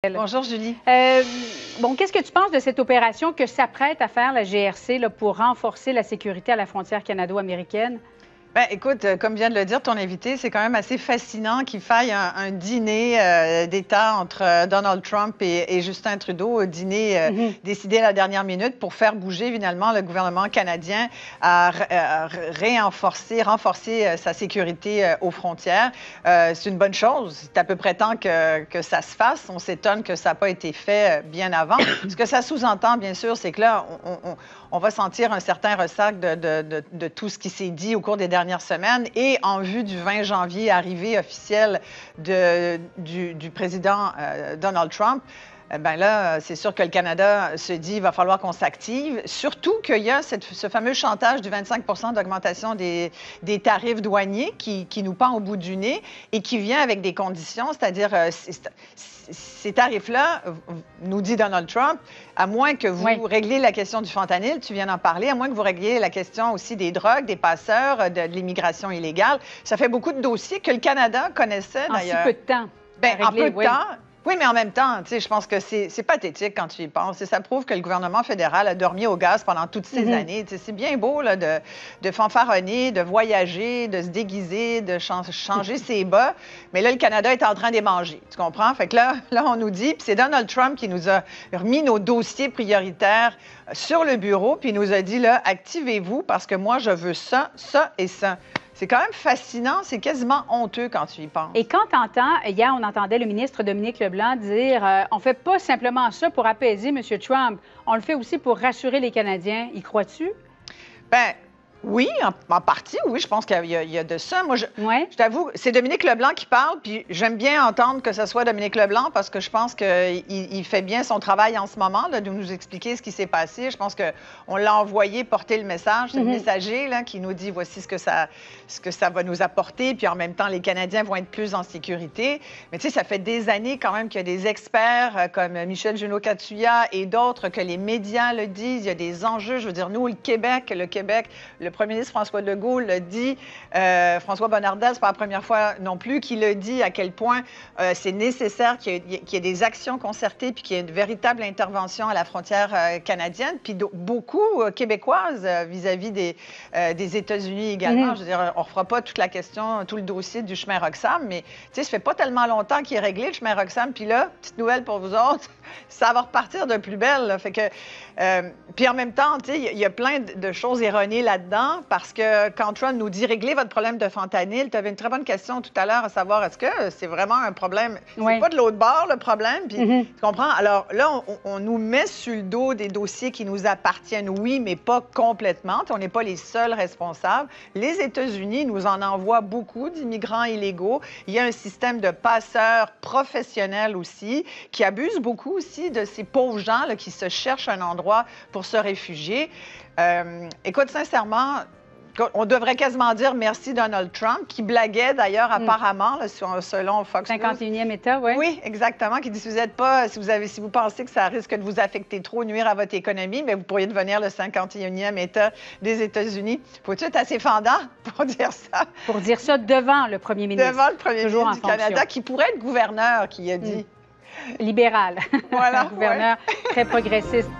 Bonjour Julie. Bon, qu'est-ce que tu penses de cette opération que s'apprête à faire la GRC là, pour renforcer la sécurité à la frontière canado-américaine? Ben, écoute, comme vient de le dire ton invité, c'est quand même assez fascinant qu'il faille un dîner d'État entre Donald Trump et Justin Trudeau, un dîner décidé à la dernière minute pour faire bouger finalement le gouvernement canadien à renforcer sa sécurité aux frontières. C'est une bonne chose. C'est à peu près temps que ça se fasse. On s'étonne que ça n'a pas été fait bien avant. Ce que ça sous-entend, bien sûr, c'est que là, on va sentir un certain ressac de tout ce qui s'est dit au cours des dernières semaines et en vue du 20 janvier, arrivée officielle du président Donald Trump. Ben là, c'est sûr que le Canada se dit qu'il va falloir qu'on s'active, surtout qu'il y a ce fameux chantage du 25 d'augmentation des tarifs douaniers qui nous pend au bout du nez et qui vient avec des conditions, c'est-à-dire ces tarifs-là, nous dit Donald Trump, à moins que vous régliez la question du fentanyl, tu viens d'en parler, à moins que vous régliez la question aussi des drogues, des passeurs, de l'immigration illégale. Ça fait beaucoup de dossiers que le Canada connaissait d'ailleurs. En si peu de temps. Bien, en peu de temps. Oui, mais en même temps, tu sais, je pense que c'est pathétique quand tu y penses. Et ça prouve que le gouvernement fédéral a dormi au gaz pendant toutes ces années. Tu sais, c'est bien beau là, de fanfaronner, de voyager, de se déguiser, de changer ses bas. Mais là, le Canada est en train de manger. Tu comprends? Fait que là on nous dit, puis c'est Donald Trump qui nous a remis nos dossiers prioritaires sur le bureau, puis il nous a dit, là, activez-vous parce que moi, je veux ça, ça et ça. C'est quand même fascinant, c'est quasiment honteux quand tu y penses. Et quand tu entends, hier, on entendait le ministre Dominique Leblanc dire on ne fait pas simplement ça pour apaiser M. Trump, on le fait aussi pour rassurer les Canadiens. Y crois-tu? Bien, oui, en partie, oui, je pense qu'il y a de ça. Moi, je t'avoue, c'est Dominique Leblanc qui parle, puis j'aime bien entendre que ce soit Dominique Leblanc parce que je pense qu'il fait bien son travail en ce moment, là, de nous expliquer ce qui s'est passé. Je pense qu'on l'a envoyé porter le message. C'est le messager là, qui nous dit voici ce que ça va nous apporter, puis en même temps, les Canadiens vont être plus en sécurité. Mais tu sais, ça fait des années quand même qu'il y a des experts comme Michel Junot-Katsuya et d'autres, que les médias le disent. Il y a des enjeux. Je veux dire, nous, le Québec, le premier ministre François Legault le dit, François Bonnardel, c'est pas la première fois non plus qu'il le dit, à quel point c'est nécessaire qu'il y ait des actions concertées puis qu'il y ait une véritable intervention à la frontière canadienne, puis beaucoup québécoises vis-à-vis des États-Unis également. Je veux dire, on ne refera pas toute la question, tout le dossier du chemin Roxham, mais tu sais, ça fait pas tellement longtemps qu'il est réglé, le chemin Roxham, puis là, petite nouvelle pour vous autres, ça va repartir de plus belle. Là. Fait que, puis en même temps, tu sais, il y a plein de choses erronées là-dedans, parce que quand Trump nous dit « réglez votre problème de fentanyl », tu avais une très bonne question tout à l'heure à savoir est-ce que c'est vraiment un problème? C'est pas de l'autre bord, le problème, puis tu comprends? Alors là, on nous met sur le dos des dossiers qui nous appartiennent, oui, mais pas complètement. On n'est pas les seuls responsables. Les États-Unis nous en envoient beaucoup d'immigrants illégaux. Il y a un système de passeurs professionnels aussi qui abuse beaucoup aussi de ces pauvres gens là, qui se cherchent un endroit pour se réfugier. Écoute, sincèrement, on devrait quasiment dire merci Donald Trump, qui blaguait d'ailleurs apparemment, là, selon Fox News. 51e État, oui. Oui, exactement, qui dit si vous pensez que ça risque de vous affecter trop, nuire à votre économie, mais vous pourriez devenir le 51e État des États-Unis. Faut-tu être assez fendant pour dire ça? Pour dire ça devant le premier ministre. Devant le premier ministre du Canada, qui pourrait être gouverneur, qui a dit. Libéral. Voilà. Gouverneur très progressiste.